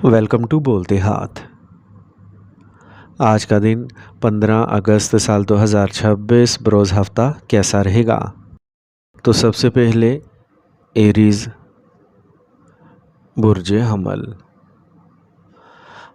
Welcome to بولتے ہاتھ۔ آج کا دن 15 اگست سال 2026 بروز ہفتہ کیسا رہے گا؟ تو سب سے پہلے ایریز برج حمل۔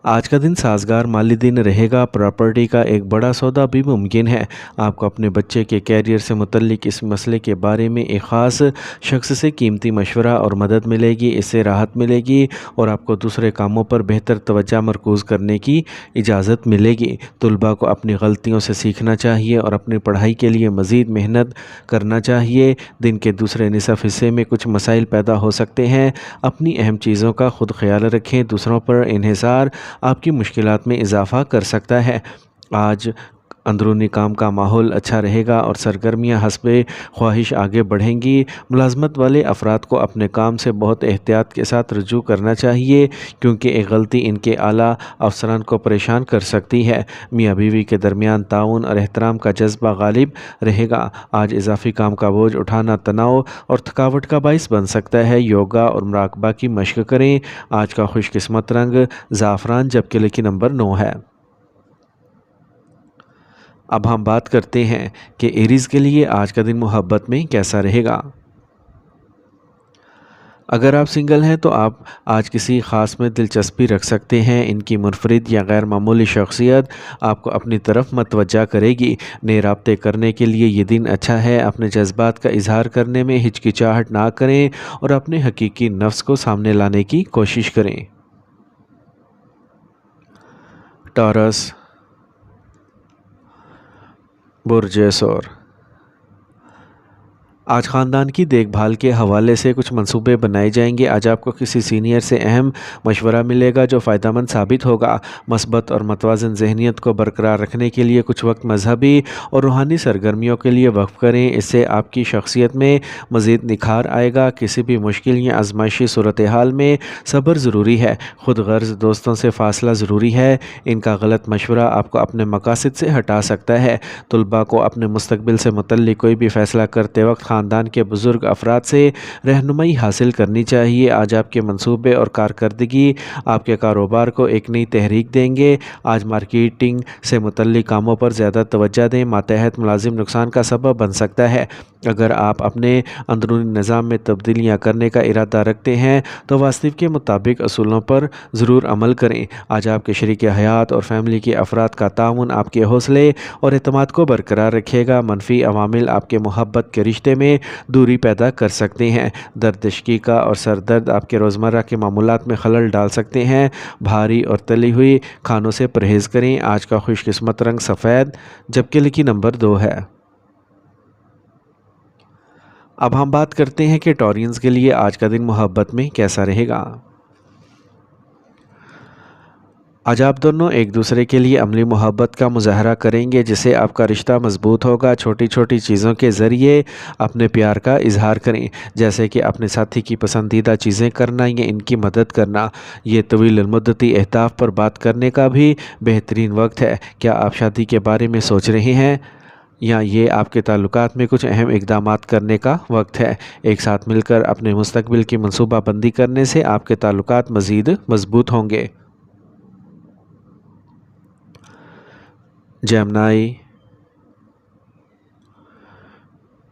آج کا دن سازگار مالی دن رہے گا۔ پراپرٹی کا ایک بڑا سودا بھی ممکن ہے۔ آپ کو اپنے بچے کے کیریئر سے متعلق اس مسئلے کے بارے میں ایک خاص شخص سے قیمتی مشورہ اور مدد ملے گی۔ اس سے راحت ملے گی اور آپ کو دوسرے کاموں پر بہتر توجہ مرکوز کرنے کی اجازت ملے گی۔ طلباء کو اپنی غلطیوں سے سیکھنا چاہیے اور اپنی پڑھائی کے لیے مزید محنت کرنا چاہیے۔ دن کے دوسرے نصف حصے میں کچھ مسائل پیدا ہو سکتے ہیں۔ اپنی اہم چیزوں کا خود خیال رکھیں۔ دوسروں پر انحصار آپ کی مشکلات میں اضافہ کر سکتا ہے۔ آج اندرونی کام کا ماحول اچھا رہے گا اور سرگرمیاں حسب خواہش آگے بڑھیں گی۔ ملازمت والے افراد کو اپنے کام سے بہت احتیاط کے ساتھ رجوع کرنا چاہیے کیونکہ ایک غلطی ان کے اعلیٰ افسران کو پریشان کر سکتی ہے۔ میاں بیوی کے درمیان تعاون اور احترام کا جذبہ غالب رہے گا۔ آج اضافی کام کا بوجھ اٹھانا تناؤ اور تھکاوٹ کا باعث بن سکتا ہے۔ یوگا اور مراقبہ کی مشق کریں۔ آج کا خوش قسمت رنگ زعفران جبکہ لکی نمبر 9 ہے۔ اب ہم بات کرتے ہیں کہ ایریز کے لیے آج کا دن محبت میں کیسا رہے گا۔ اگر آپ سنگل ہیں تو آپ آج کسی خاص میں دلچسپی رکھ سکتے ہیں۔ ان کی منفرد یا غیر معمولی شخصیت آپ کو اپنی طرف متوجہ کرے گی۔ نئے رابطے کرنے کے لیے یہ دن اچھا ہے۔ اپنے جذبات کا اظہار کرنے میں ہچکچاہٹ نہ کریں اور اپنے حقیقی نفس کو سامنے لانے کی کوشش کریں۔ ٹورس برج سور۔ آج خاندان کی دیکھ بھال کے حوالے سے کچھ منصوبے بنائے جائیں گے۔ آج آپ کو کسی سینئر سے اہم مشورہ ملے گا جو فائدہ مند ثابت ہوگا۔ مثبت اور متوازن ذہنیت کو برقرار رکھنے کے لیے کچھ وقت مذہبی اور روحانی سرگرمیوں کے لیے وقف کریں۔ اس سے آپ کی شخصیت میں مزید نکھار آئے گا۔ کسی بھی مشکل یا آزمائشی صورتحال میں صبر ضروری ہے۔ خود غرض دوستوں سے فاصلہ ضروری ہے۔ ان کا غلط مشورہ آپ کو اپنے مقاصد سے ہٹا سکتا ہے۔ طلباء کو اپنے مستقبل سے متعلق کوئی بھی فیصلہ کرتے وقت خاندان کے بزرگ افراد سے رہنمائی حاصل کرنی چاہیے۔ آج آپ کے منصوبے اور کارکردگی آپ کے کاروبار کو ایک نئی تحریک دیں گے۔ آج مارکیٹنگ سے متعلق کاموں پر زیادہ توجہ دیں۔ ماتحت ملازم نقصان کا سبب بن سکتا ہے۔ اگر آپ اپنے اندرونی نظام میں تبدیلیاں کرنے کا ارادہ رکھتے ہیں تو واستو کے مطابق اصولوں پر ضرور عمل کریں۔ آج آپ کے شریک حیات اور فیملی کے افراد کا تعاون آپ کے حوصلے اور اعتماد کو برقرار رکھے گا۔ منفی عوامل آپ کے محبت کے رشتے میں دوری پیدا کر سکتے ہیں۔ درد شقیقہ اور سر درد آپ کے روزمرہ کے معمولات میں خلل ڈال سکتے ہیں۔ بھاری اور تلی ہوئی کھانوں سے پرہیز کریں۔ آج کا خوش قسمت رنگ سفید جبکہ لکی نمبر 2 ہے۔ اب ہم بات کرتے ہیں کہ ٹورینز کے لیے آج کا دن محبت میں کیسا رہے گا۔ آج آپ دونوں ایک دوسرے کے لیے عملی محبت کا مظاہرہ کریں گے جس سے آپ کا رشتہ مضبوط ہوگا۔ چھوٹی چھوٹی چیزوں کے ذریعے اپنے پیار کا اظہار کریں جیسے کہ اپنے ساتھی کی پسندیدہ چیزیں کرنا یا ان کی مدد کرنا۔ یہ طویل المدتی اہداف پر بات کرنے کا بھی بہترین وقت ہے۔ کیا آپ شادی کے بارے میں سوچ رہے ہیں یا یہ آپ کے تعلقات میں کچھ اہم اقدامات کرنے کا وقت ہے؟ ایک ساتھ مل کر اپنے مستقبل کی منصوبہ بندی کرنے سے آپ کے تعلقات مزید مضبوط ہوں گے۔ جیمنائی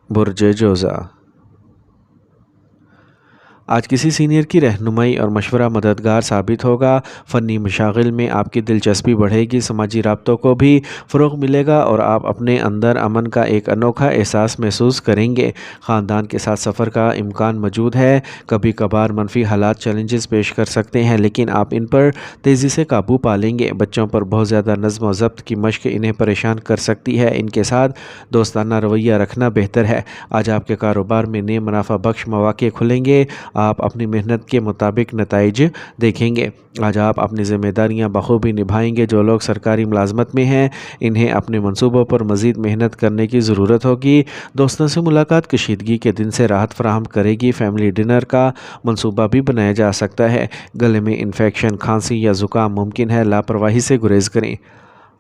برج جوزا۔ آج کسی سینئر کی رہنمائی اور مشورہ مددگار ثابت ہوگا۔ فنی مشاغل میں آپ کی دلچسپی بڑھے گی۔ سماجی رابطوں کو بھی فروغ ملے گا اور آپ اپنے اندر امن کا ایک انوکھا احساس محسوس کریں گے۔ خاندان کے ساتھ سفر کا امکان موجود ہے۔ کبھی کبھار منفی حالات چیلنجز پیش کر سکتے ہیں لیکن آپ ان پر تیزی سے قابو پا لیں گے۔ بچوں پر بہت زیادہ نظم و ضبط کی مشق انہیں پریشان کر سکتی ہے۔ ان کے ساتھ دوستانہ رویہ رکھنا بہتر ہے۔ آج آپ کے کاروبار میں نئے منافع بخش مواقع کھلیں گے۔ آپ اپنی محنت کے مطابق نتائج دیکھیں گے۔ آج آپ اپنی ذمہ داریاں بخوبی نبھائیں گے۔ جو لوگ سرکاری ملازمت میں ہیں انہیں اپنے منصوبوں پر مزید محنت کرنے کی ضرورت ہوگی۔ دوستوں سے ملاقات کشیدگی کے دن سے راحت فراہم کرے گی۔ فیملی ڈنر کا منصوبہ بھی بنایا جا سکتا ہے۔ گلے میں انفیکشن، کھانسی یا زکام ممکن ہے۔ لاپرواہی سے گریز کریں۔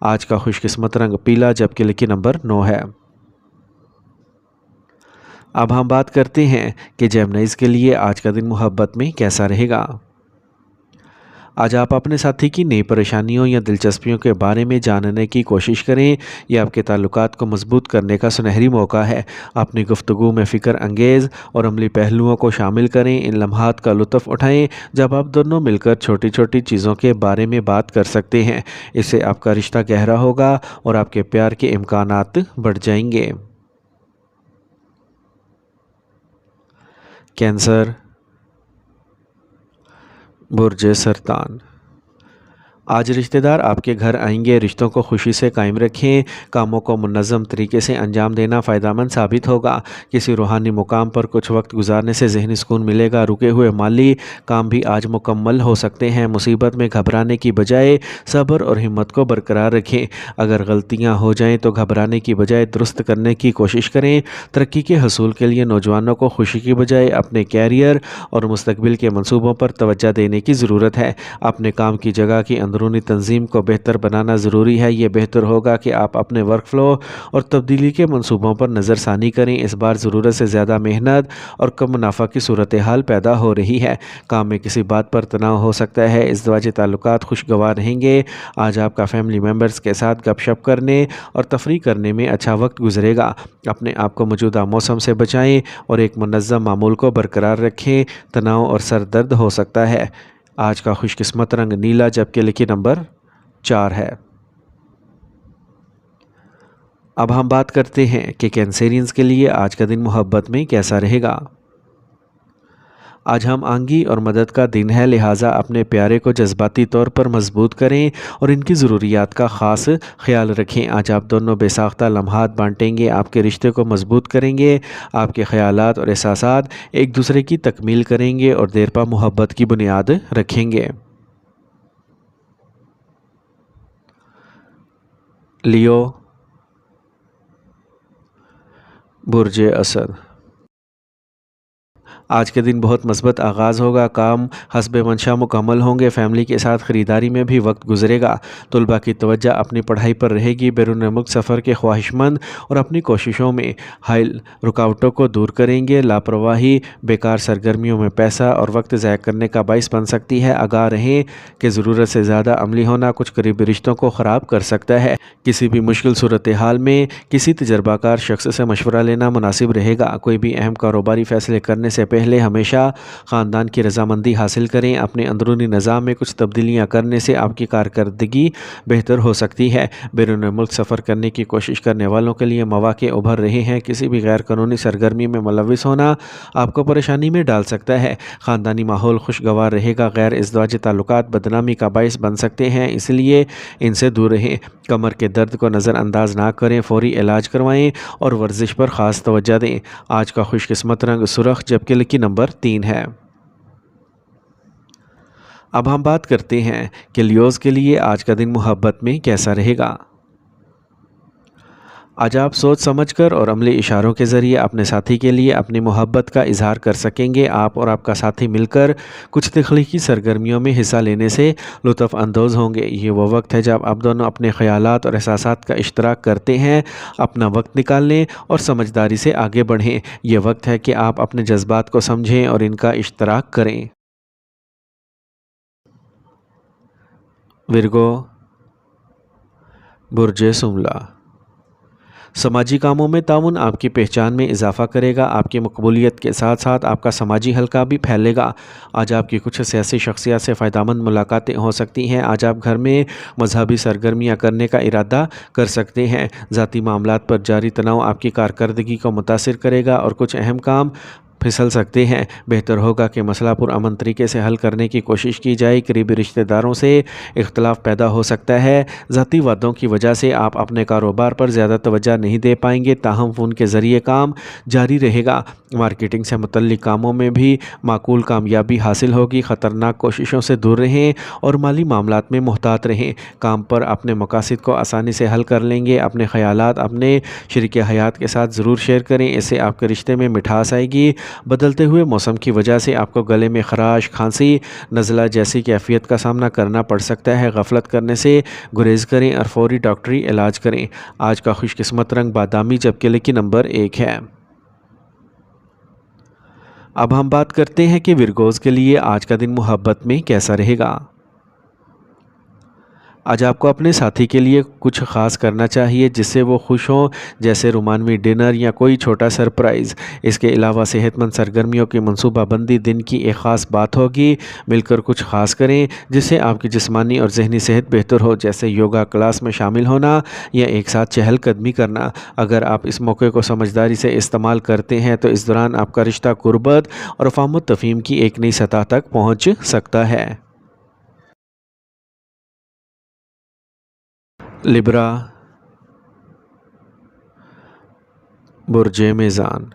آج کا خوش قسمت رنگ پیلا جبکہ لکی نمبر 9 ہے۔ اب ہم بات کرتے ہیں کہ جیمنائز کے لیے آج کا دن محبت میں کیسا رہے گا۔ آج آپ اپنے ساتھی کی نئی پریشانیوں یا دلچسپیوں کے بارے میں جاننے کی کوشش کریں۔ یہ آپ کے تعلقات کو مضبوط کرنے کا سنہری موقع ہے۔ اپنی گفتگو میں فکر انگیز اور عملی پہلوؤں کو شامل کریں۔ ان لمحات کا لطف اٹھائیں جب آپ دونوں مل کر چھوٹی چھوٹی چیزوں کے بارے میں بات کر سکتے ہیں۔ اس سے آپ کا رشتہ گہرا ہوگا اور آپ کے پیار کے امکانات بڑھ جائیں گے۔ کینسر، برج سرطان۔ آج رشتہ دار آپ کے گھر آئیں گے۔ رشتوں کو خوشی سے قائم رکھیں۔ کاموں کو منظم طریقے سے انجام دینا فائدہ مند ثابت ہوگا۔ کسی روحانی مقام پر کچھ وقت گزارنے سے ذہنی سکون ملے گا۔ رکے ہوئے مالی کام بھی آج مکمل ہو سکتے ہیں۔ مصیبت میں گھبرانے کی بجائے صبر اور ہمت کو برقرار رکھیں۔ اگر غلطیاں ہو جائیں تو گھبرانے کی بجائے درست کرنے کی کوشش کریں۔ ترقی کے حصول کے لیے نوجوانوں کو خوشی کی بجائے اپنے کیریئر اور مستقبل کے منصوبوں پر توجہ دینے کی ضرورت ہے۔ اپنے کام کی جگہ کی اندرونی تنظیم کو بہتر بنانا ضروری ہے۔ یہ بہتر ہوگا کہ آپ اپنے ورک فلو اور تبدیلی کے منصوبوں پر نظر ثانی کریں۔ اس بار ضرورت سے زیادہ محنت اور کم منافع کی صورتحال پیدا ہو رہی ہے۔ کام میں کسی بات پر تناؤ ہو سکتا ہے۔ ازدواجی تعلقات خوشگوار رہیں گے۔ آج آپ کا فیملی ممبرز کے ساتھ گپ شپ کرنے اور تفریح کرنے میں اچھا وقت گزرے گا۔ اپنے آپ کو موجودہ موسم سے بچائیں اور ایک منظم معمول کو برقرار رکھیں۔ تناؤ اور سر درد ہو سکتا ہے۔ آج کا خوش قسمت رنگ نیلا جبکہ لکی نمبر 4 ہے۔ اب ہم بات کرتے ہیں کہ کینسیرینز کے لیے آج کا دن محبت میں کیسا رہے گا۔ آج ہم آنگی اور مدد کا دن ہے، لہٰذا اپنے پیارے کو جذباتی طور پر مضبوط کریں اور ان کی ضروریات کا خاص خیال رکھیں۔ آج آپ دونوں بے ساختہ لمحات بانٹیں گے، آپ کے رشتے کو مضبوط کریں گے۔ آپ کے خیالات اور احساسات ایک دوسرے کی تکمیل کریں گے اور دیرپا محبت کی بنیاد رکھیں گے۔ لیو، برج اسد۔ آج کے دن بہت مثبت آغاز ہوگا۔ کام حسب منشا مکمل ہوں گے۔ فیملی کے ساتھ خریداری میں بھی وقت گزرے گا۔ طلباء کی توجہ اپنی پڑھائی پر رہے گی۔ بیرون ملک سفر کے خواہش مند اور اپنی کوششوں میں حائل رکاوٹوں کو دور کریں گے۔ لاپرواہی بیکار سرگرمیوں میں پیسہ اور وقت ضائع کرنے کا باعث بن سکتی ہے۔ آگاہ رہیں کہ ضرورت سے زیادہ عملی ہونا کچھ قریبی رشتوں کو خراب کر سکتا ہے۔ کسی بھی مشکل صورتحال میں کسی تجربہ کار شخص سے مشورہ لینا مناسب رہے گا۔ کوئی بھی اہم کاروباری فیصلے کرنے سے پہلے ہمیشہ خاندان کی رضامندی حاصل کریں۔ اپنے اندرونی نظام میں کچھ تبدیلیاں کرنے سے آپ کی کارکردگی بہتر ہو سکتی ہے۔ بیرون ملک سفر کرنے کی کوشش کرنے والوں کے لیے مواقع ابھر رہے ہیں۔ کسی بھی غیر قانونی سرگرمی میں ملوث ہونا آپ کو پریشانی میں ڈال سکتا ہے۔ خاندانی ماحول خوشگوار رہے گا۔ غیر ازدواجی تعلقات بدنامی کا باعث بن سکتے ہیں، اس لیے ان سے دور رہیں۔ کمر کے درد کو نظر انداز نہ کریں، فوری علاج کروائیں اور ورزش پر خاص توجہ دیں۔ آج کا خوش قسمت رنگ سرخ جبکہ لکی نمبر 3 ہے۔ اب ہم بات کرتے ہیں کہ لیوز کے لیے آج کا دن محبت میں کیسا رہے گا۔ آج آپ سوچ سمجھ کر اور عملی اشاروں کے ذریعے اپنے ساتھی کے لیے اپنی محبت کا اظہار کر سکیں گے۔ آپ اور آپ کا ساتھی مل کر کچھ تخلیقی سرگرمیوں میں حصہ لینے سے لطف اندوز ہوں گے۔ یہ وہ وقت ہے جب آپ دونوں اپنے خیالات اور احساسات کا اشتراک کرتے ہیں۔ اپنا وقت نکال لیں اور سمجھداری سے آگے بڑھیں۔ یہ وقت ہے کہ آپ اپنے جذبات کو سمجھیں اور ان کا اشتراک کریں۔ ورگو، برج شملہ۔ سماجی کاموں میں تعاون آپ کی پہچان میں اضافہ کرے گا۔ آپ کی مقبولیت کے ساتھ ساتھ آپ کا سماجی حلقہ بھی پھیلے گا۔ آج آپ کی کچھ سیاسی شخصیات سے فائدہ مند ملاقاتیں ہو سکتی ہیں۔ آج آپ گھر میں مذہبی سرگرمیاں کرنے کا ارادہ کر سکتے ہیں۔ ذاتی معاملات پر جاری تناؤ آپ کی کارکردگی کو متاثر کرے گا اور کچھ اہم کام پھسل سکتے ہیں۔ بہتر ہوگا کہ مسئلہ پرامن طریقے سے حل کرنے کی کوشش کی جائے۔ قریبی رشتہ داروں سے اختلاف پیدا ہو سکتا ہے۔ ذاتی وعدوں کی وجہ سے آپ اپنے کاروبار پر زیادہ توجہ نہیں دے پائیں گے، تاہم فون کے ذریعے کام جاری رہے گا۔ مارکیٹنگ سے متعلق کاموں میں بھی معقول کامیابی حاصل ہوگی۔ خطرناک کوششوں سے دور رہیں اور مالی معاملات میں محتاط رہیں۔ کام پر اپنے مقاصد کو آسانی سے حل کر لیں گے۔ اپنے خیالات اپنے شریک حیات کے ساتھ ضرور شیئر کریں، اس سے آپ کے رشتے میں مٹھاس آئے گی۔ بدلتے ہوئے موسم کی وجہ سے آپ کو گلے میں خراش، کھانسی، نزلہ جیسی کیفیت کا سامنا کرنا پڑ سکتا ہے۔ غفلت کرنے سے گریز کریں اور فوری ڈاکٹری علاج کریں۔ آج کا خوش قسمت رنگ بادامی جبکہ لکی نمبر 1 ہے۔ اب ہم بات کرتے ہیں کہ ورگوز کے لیے آج کا دن محبت میں کیسا رہے گا۔ آج آپ کو اپنے ساتھی کے لیے کچھ خاص کرنا چاہیے جس سے وہ خوش ہوں، جیسے رومانوی ڈنر یا کوئی چھوٹا سرپرائز۔ اس کے علاوہ صحت مند سرگرمیوں کی منصوبہ بندی دن کی ایک خاص بات ہوگی۔ مل کر کچھ خاص کریں جس سے آپ کی جسمانی اور ذہنی صحت بہتر ہو، جیسے یوگا کلاس میں شامل ہونا یا ایک ساتھ چہل قدمی کرنا۔ اگر آپ اس موقع کو سمجھداری سے استعمال کرتے ہیں تو اس دوران آپ کا رشتہ قربت اور فہم و تفہیم کی ایک نئی سطح تک پہنچ سکتا ہے۔ لبرا، برج میزان۔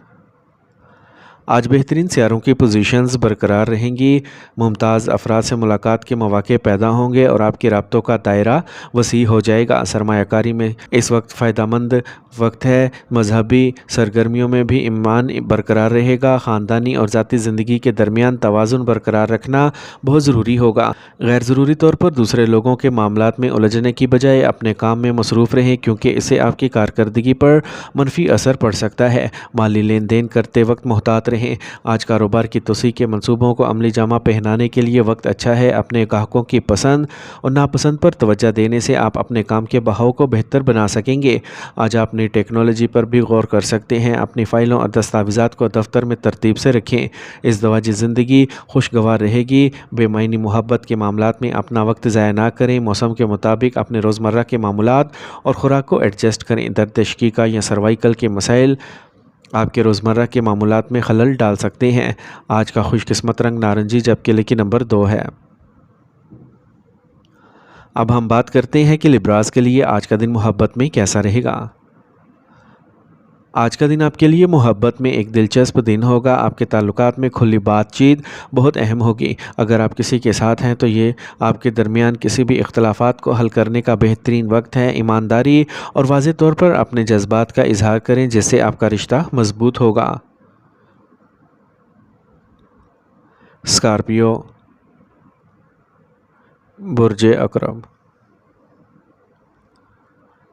آج بہترین سیاروں کی پوزیشنز برقرار رہیں گی، ممتاز افراد سے ملاقات کے مواقع پیدا ہوں گے اور آپ کے رابطوں کا دائرہ وسیع ہو جائے گا۔ سرمایہ کاری میں اس وقت فائدہ مند وقت ہے، مذہبی سرگرمیوں میں بھی ایمان برقرار رہے گا۔ خاندانی اور ذاتی زندگی کے درمیان توازن برقرار رکھنا بہت ضروری ہوگا۔ غیر ضروری طور پر دوسرے لوگوں کے معاملات میں الجھنے کی بجائے اپنے کام میں مصروف رہیں، کیونکہ اسے آپ کی کارکردگی پر منفی اثر پڑ سکتا ہے۔ مالی لین دین کرتے وقت محتاط رہیں۔ آج کاروبار کی توسیع کے منصوبوں کو عملی جامہ پہنانے کے لیے وقت اچھا ہے۔ اپنے گاہکوں کی پسند اور ناپسند پر توجہ دینے سے آپ اپنے کام کے بہاؤ کو بہتر بنا سکیں گے۔ آج آپ نئی ٹیکنالوجی پر بھی غور کر سکتے ہیں۔ اپنی فائلوں اور دستاویزات کو دفتر میں ترتیب سے رکھیں۔ ازدواجی زندگی خوشگوار رہے گی۔ بے معنی محبت کے معاملات میں اپنا وقت ضائع نہ کریں۔ موسم کے مطابق اپنے روزمرہ کے معمولات اور خوراک کو ایڈجسٹ کریں۔ درد شقیقہ یا سروائیکل کے مسائل آپ کے روزمرہ کے معمولات میں خلل ڈال سکتے ہیں۔ آج کا خوش قسمت رنگ نارنجی جبکہ لکی نمبر 2 ہے۔ اب ہم بات کرتے ہیں کہ لبراز کے لیے آج کا دن محبت میں کیسا رہے گا۔ آج کا دن آپ کے لیے محبت میں ایک دلچسپ دن ہوگا۔ آپ کے تعلقات میں کھلی بات چیت بہت اہم ہوگی۔ اگر آپ کسی کے ساتھ ہیں تو یہ آپ کے درمیان کسی بھی اختلافات کو حل کرنے کا بہترین وقت ہے۔ ایمانداری اور واضح طور پر اپنے جذبات کا اظہار کریں جس سے آپ کا رشتہ مضبوط ہوگا۔ اسکارپیو، برج عقرب۔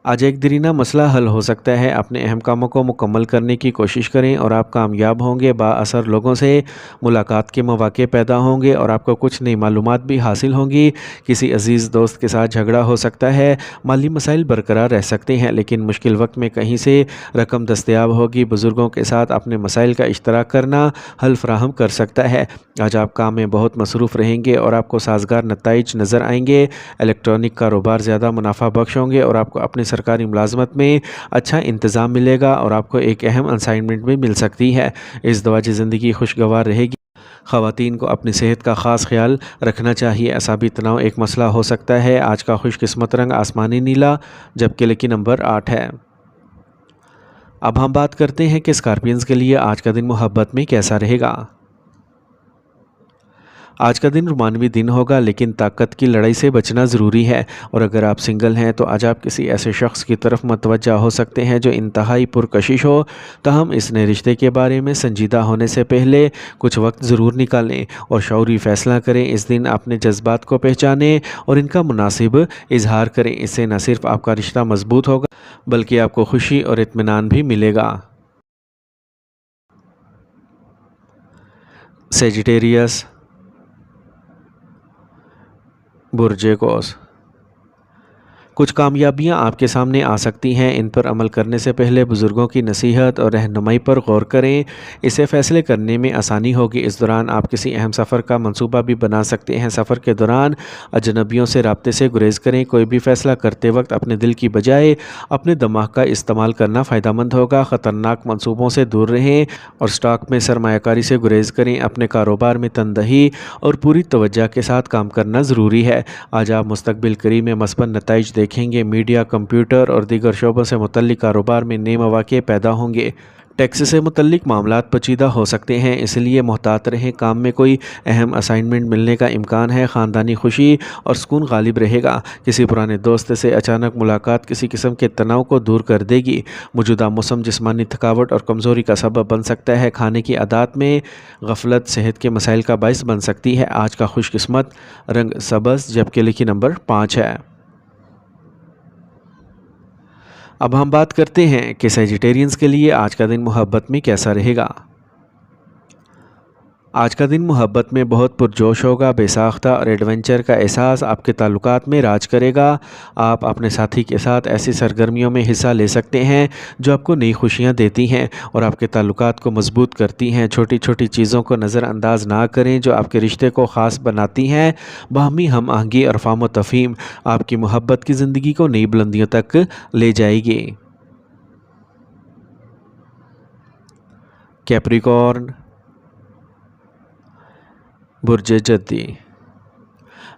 آج ایک دیرینہ مسئلہ حل ہو سکتا ہے۔ اپنے اہم کاموں کو مکمل کرنے کی کوشش کریں اور آپ کامیاب ہوں گے۔ با اثر لوگوں سے ملاقات کے مواقع پیدا ہوں گے اور آپ کو کچھ نئی معلومات بھی حاصل ہوں گی۔ کسی عزیز دوست کے ساتھ جھگڑا ہو سکتا ہے۔ مالی مسائل برقرار رہ سکتے ہیں لیکن مشکل وقت میں کہیں سے رقم دستیاب ہوگی۔ بزرگوں کے ساتھ اپنے مسائل کا اشتراک کرنا حل فراہم کر سکتا ہے۔ آج آپ کام میں بہت مصروف رہیں گے اور آپ کو سازگار نتائج نظر آئیں گے۔ الیکٹرانک کاروبار زیادہ منافع بخش ہوں گے اور آپ کو اپنے سرکاری ملازمت میں اچھا انتظام ملے گا اور آپ کو ایک اہم اسائنمنٹ بھی مل سکتی ہے۔ ازدواجی زندگی خوشگوار رہے گی۔ خواتین کو اپنی صحت کا خاص خیال رکھنا چاہیے۔ اعصابی تناؤ ایک مسئلہ ہو سکتا ہے۔ آج کا خوش قسمت رنگ آسمانی نیلا جبکہ لکی نمبر 8 ہے۔ اب ہم بات کرتے ہیں کہ اسکارپینز کے لیے آج کا دن محبت میں کیسا رہے گا۔ آج کا دن رومانوی دن ہوگا لیکن طاقت کی لڑائی سے بچنا ضروری ہے، اور اگر آپ سنگل ہیں تو آج آپ کسی ایسے شخص کی طرف متوجہ ہو سکتے ہیں جو انتہائی پرکشش ہو۔ تاہم اس نئے رشتے کے بارے میں سنجیدہ ہونے سے پہلے کچھ وقت ضرور نکالیں اور شعوری فیصلہ کریں۔ اس دن اپنے جذبات کو پہچانیں اور ان کا مناسب اظہار کریں۔ اس سے نہ صرف آپ کا رشتہ مضبوط ہوگا بلکہ آپ کو خوشی اور اطمینان بھی ملے گا۔ سیجیٹیریس، برج قوس۔ کچھ کامیابیاں آپ کے سامنے آ سکتی ہیں۔ ان پر عمل کرنے سے پہلے بزرگوں کی نصیحت اور رہنمائی پر غور کریں۔ اسے فیصلے کرنے میں آسانی ہوگی۔ اس دوران آپ کسی اہم سفر کا منصوبہ بھی بنا سکتے ہیں۔ سفر کے دوران اجنبیوں سے رابطے سے گریز کریں۔ کوئی بھی فیصلہ کرتے وقت اپنے دل کی بجائے اپنے دماغ کا استعمال کرنا فائدہ مند ہوگا۔ خطرناک منصوبوں سے دور رہیں اور اسٹاک میں سرمایہ کاری سے گریز کریں۔ اپنے کاروبار میں تندہی اور پوری توجہ کے ساتھ کام کرنا ضروری ہے۔ آج آپ مستقبل قریب میں مثبت نتائج دیکھیں گے۔ میڈیا، کمپیوٹر اور دیگر شعبوں سے متعلق کاروبار میں نئے مواقع پیدا ہوں گے۔ ٹیکس سے متعلق معاملات پیچیدہ ہو سکتے ہیں، اس لیے محتاط رہیں۔ کام میں کوئی اہم اسائنمنٹ ملنے کا امکان ہے۔ خاندانی خوشی اور سکون غالب رہے گا۔ کسی پرانے دوست سے اچانک ملاقات کسی قسم کے تناؤ کو دور کر دے گی۔ موجودہ موسم جسمانی تھکاوٹ اور کمزوری کا سبب بن سکتا ہے۔ کھانے کی عادات میں غفلت صحت کے مسائل کا باعث بن سکتی ہے۔ آج کا خوش قسمت رنگ سبز جبکہ لکی نمبر 5 ہے۔ اب ہم بات کرتے ہیں کہ سیجیٹیرینز کے لیے آج کا دن محبت میں کیسا رہے گا۔ آج کا دن محبت میں بہت پرجوش ہوگا، بے ساختہ اور ایڈونچر کا احساس آپ کے تعلقات میں راج کرے گا۔ آپ اپنے ساتھی کے ساتھ ایسی سرگرمیوں میں حصہ لے سکتے ہیں جو آپ کو نئی خوشیاں دیتی ہیں اور آپ کے تعلقات کو مضبوط کرتی ہیں۔ چھوٹی چھوٹی چیزوں کو نظر انداز نہ کریں جو آپ کے رشتے کو خاص بناتی ہیں۔ باہمی ہم آہنگی اور فہم و تفہیم آپ کی محبت کی زندگی کو نئی بلندیوں تک لے جائے گی۔ کیپریکارن، برج جدی۔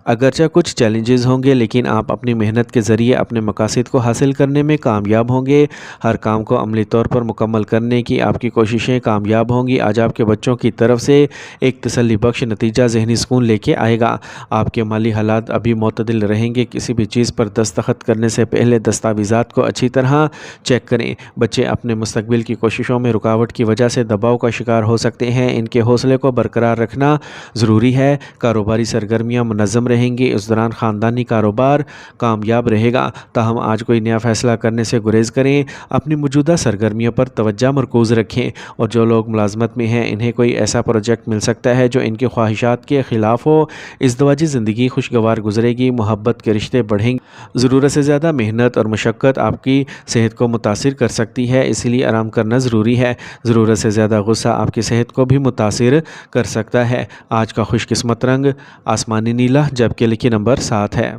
اگرچہ کچھ چیلنجز ہوں گے لیکن آپ اپنی محنت کے ذریعے اپنے مقاصد کو حاصل کرنے میں کامیاب ہوں گے۔ ہر کام کو عملی طور پر مکمل کرنے کی آپ کی کوششیں کامیاب ہوں گی۔ آج آپ کے بچوں کی طرف سے ایک تسلی بخش نتیجہ ذہنی سکون لے کے آئے گا۔ آپ کے مالی حالات ابھی معتدل رہیں گے۔ کسی بھی چیز پر دستخط کرنے سے پہلے دستاویزات کو اچھی طرح چیک کریں۔ بچے اپنے مستقبل کی کوششوں میں رکاوٹ کی وجہ سے دباؤ کا شکار ہو سکتے ہیں، ان کے حوصلے کو برقرار رکھنا ضروری ہے۔ کاروباری سرگرمیاں منظم رہیں گی، اس دوران خاندانی کاروبار کامیاب رہے گا۔ تاہم آج کوئی نیا فیصلہ کرنے سے گریز کریں۔ اپنی موجودہ سرگرمیوں پر توجہ مرکوز رکھیں، اور جو لوگ ملازمت میں ہیں انہیں کوئی ایسا پروجیکٹ مل سکتا ہے جو ان کی خواہشات کے خلاف ہو۔ ازدواجی زندگی خوشگوار گزرے گی، محبت کے رشتے بڑھیں گے۔ ضرورت سے زیادہ محنت اور مشقت آپ کی صحت کو متاثر کر سکتی ہے، اسی لیے آرام کرنا ضروری ہے۔ ضرورت سے زیادہ غصہ آپ کی صحت کو بھی متاثر کر سکتا ہے۔ آج کا خوش قسمت رنگ آسمانی نیلا، جبکہ لکی نمبر 7 ہے۔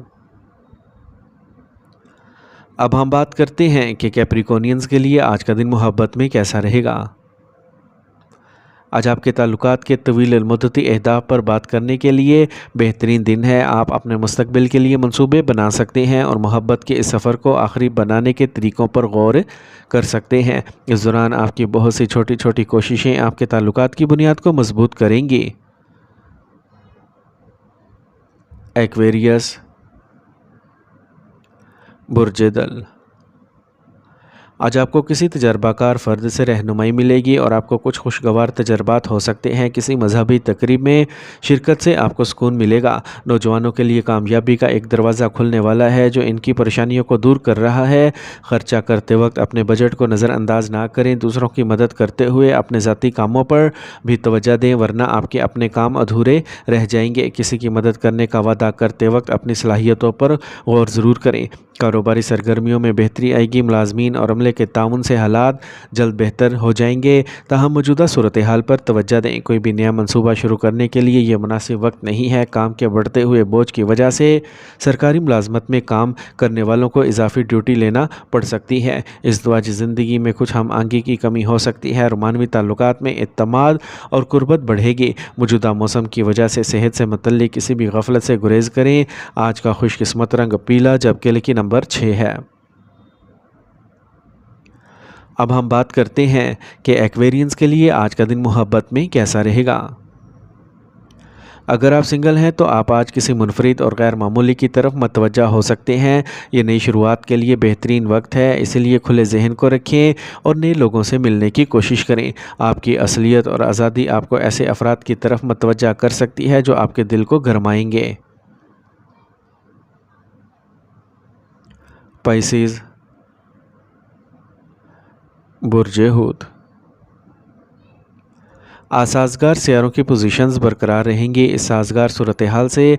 اب ہم بات کرتے ہیں کہ کیپریکونینز کے لیے آج کا دن محبت میں کیسا رہے گا۔ آج آپ کے تعلقات کے طویل المدتی اہداف پر بات کرنے کے لیے بہترین دن ہے۔ آپ اپنے مستقبل کے لیے منصوبے بنا سکتے ہیں اور محبت کے اس سفر کو آخری بنانے کے طریقوں پر غور کر سکتے ہیں۔ اس دوران آپ کی بہت سی چھوٹی چھوٹی کوششیں آپ کے تعلقات کی بنیاد کو مضبوط کریں گی۔ ایکویریس، برج دل۔ آج آپ کو کسی تجربہ کار فرد سے رہنمائی ملے گی اور آپ کو کچھ خوشگوار تجربات ہو سکتے ہیں۔ کسی مذہبی تقریب میں شرکت سے آپ کو سکون ملے گا۔ نوجوانوں کے لیے کامیابی کا ایک دروازہ کھلنے والا ہے جو ان کی پریشانیوں کو دور کر رہا ہے۔ خرچہ کرتے وقت اپنے بجٹ کو نظر انداز نہ کریں۔ دوسروں کی مدد کرتے ہوئے اپنے ذاتی کاموں پر بھی توجہ دیں، ورنہ آپ کے اپنے کام ادھورے رہ جائیں گے۔ کسی کی مدد کرنے کا وعدہ کرتے وقت اپنی صلاحیتوں پر غور ضرور کریں۔ کاروباری سرگرمیوں میں بہتری آئے گی۔ ملازمین اور عملے کے تعاون سے حالات جلد بہتر ہو جائیں گے، تاہم موجودہ صورتحال پر توجہ دیں۔ کوئی بھی نیا منصوبہ شروع کرنے کے لیے یہ مناسب وقت نہیں ہے۔ کام کے بڑھتے ہوئے بوجھ کی وجہ سے سرکاری ملازمت میں کام کرنے والوں کو اضافی ڈیوٹی لینا پڑ سکتی ہے۔ ازدواجی زندگی میں کچھ ہم آہنگی کی کمی ہو سکتی ہے۔ رومانوی تعلقات میں اعتماد اور قربت بڑھے گی۔ موجودہ موسم کی وجہ سے صحت سے متعلق کسی بھی غفلت سے گریز کریں۔ آج کا خوش قسمت رنگ پیلا، جبکہ لکی نمبر 6 ہے۔ اب ہم بات کرتے ہیں کہ ایکویرینز کے لیے آج کا دن محبت میں کیسا رہے گا۔ اگر آپ سنگل ہیں تو آپ آج کسی منفرد اور غیر معمولی کی طرف متوجہ ہو سکتے ہیں۔ یہ نئی شروعات کے لیے بہترین وقت ہے، اسی لیے کھلے ذہن کو رکھیں اور نئے لوگوں سے ملنے کی کوشش کریں۔ آپ کی اصلیت اور آزادی آپ کو ایسے افراد کی طرف متوجہ کر سکتی ہے جو آپ کے دل کو گرمائیں گے۔ پائسیز، برج حوت۔ آج سازگار سیاروں کی پوزیشنز برقرار رہیں گی۔ اس سازگار صورتحال سے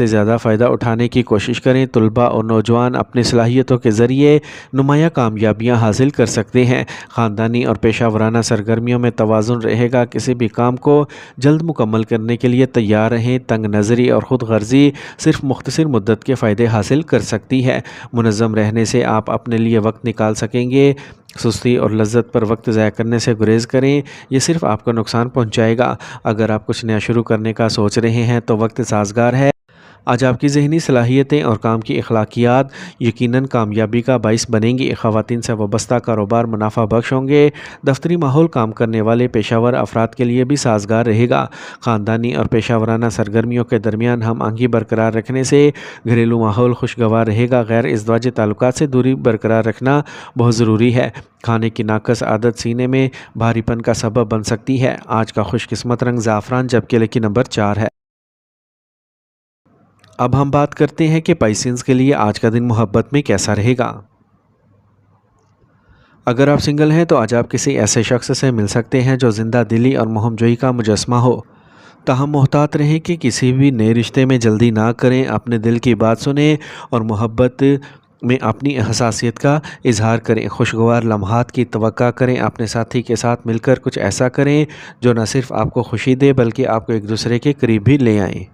زیادہ فائدہ اٹھانے کی کوشش کریں۔ طلباء اور نوجوان اپنی صلاحیتوں کے ذریعے نمایاں کامیابیاں حاصل کر سکتے ہیں۔ خاندانی اور پیشہ ورانہ سرگرمیوں میں توازن رہے گا۔ کسی بھی کام کو جلد مکمل کرنے کے لیے تیار رہیں۔ تنگ نظری اور خود غرضی صرف مختصر مدت کے فائدے حاصل کر سکتی ہے۔ منظم رہنے سے آپ اپنے لیے وقت نکال سکیں گے۔ سستی اور لذت پر وقت ضائع کرنے سے گریز کریں، یہ صرف آپ کو نقصان پہنچائے گا۔ اگر آپ کچھ نیا شروع کرنے کا سوچ رہے ہیں تو وقت سازگار ہے۔ آج آپ کی ذہنی صلاحیتیں اور کام کی اخلاقیات یقیناً کامیابی کا باعث بنیں گی۔ خواتین سے وابستہ کاروبار منافع بخش ہوں گے۔ دفتری ماحول کام کرنے والے پیشہ ور افراد کے لیے بھی سازگار رہے گا۔ خاندانی اور پیشہ ورانہ سرگرمیوں کے درمیان ہم آہنگی برقرار رکھنے سے گھریلو ماحول خوشگوار رہے گا۔ غیر ازدواجی تعلقات سے دوری برقرار رکھنا بہت ضروری ہے۔ کھانے کی ناقص عادت سینے میں بھاری پن کا سبب بن سکتی ہے۔ آج کا خوش قسمت رنگ زعفران، جبکہ لکی نمبر 4 ہے۔ اب ہم بات کرتے ہیں کہ پائسینز کے لیے آج کا دن محبت میں کیسا رہے گا۔ اگر آپ سنگل ہیں تو آج آپ کسی ایسے شخص سے مل سکتے ہیں جو زندہ دلی اور مہم جوئی کا مجسمہ ہو۔ تاہم محتاط رہیں کہ کسی بھی نئے رشتے میں جلدی نہ کریں، اپنے دل کی بات سنیں اور محبت میں اپنی حساسیت کا اظہار کریں۔ خوشگوار لمحات کی توقع کریں، اپنے ساتھی کے ساتھ مل کر کچھ ایسا کریں جو نہ صرف آپ کو خوشی دے بلکہ آپ کو ایک دوسرے کے قریب بھی لے آئیں۔